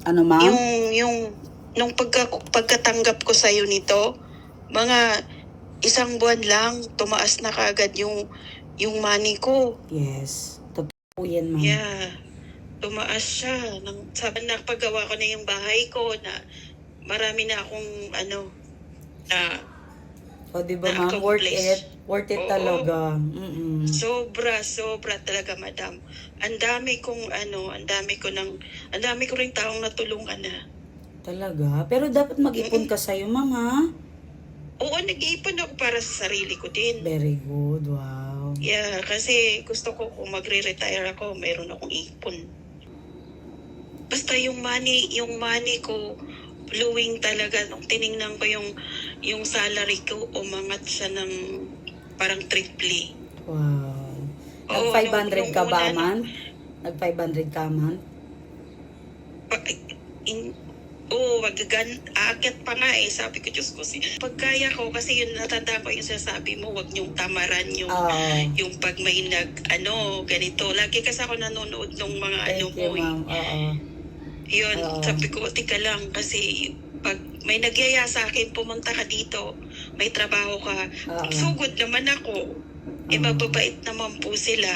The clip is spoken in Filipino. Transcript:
Ano, ma'am? Nung pagkatanggap ko sa'yo nito, mga isang buwan lang, tumaas na kaagad yung money ko. Yes. Totoo yan, ma'am. Yeah, tumaas siya. Sabi na paggawa ko na yung bahay ko na marami na akong na O, di ba, ma'am? Worth na-accomplish. it. Worth it Oo. talaga. Sobra talaga, madam. Ang dami ko ring taong natulungan na. Talaga? Pero dapat mag-ipon ka sa'yo, ma'am, ha? Oo, nag-iipon ako para sa sarili ko din. Very good. Wow. Yeah, kasi gusto ko kung magre-retire ako, meron akong ipon. Basta yung money ko, flowing talaga. Nung tiningnan ko yung salary ko, umangat siya ng parang triple. Wow. Oo, Nag-500 ka ba, una, man? Nag-500 ka, man? Aakyat pa nga eh. Sabi ko, Diyos ko, pagkaya ko, kasi yun, natanda ko yung sasabi mo, wag niyong tamaran yung pag may ganito. Lagi kasi ako nanonood ng mga Thank you, ma'am. Oo. Yun, sabi ko, tika lang, kasi pag may nagyaya sa akin, pumunta ka dito, may trabaho ka, sugod naman ako. Mababait naman po sila.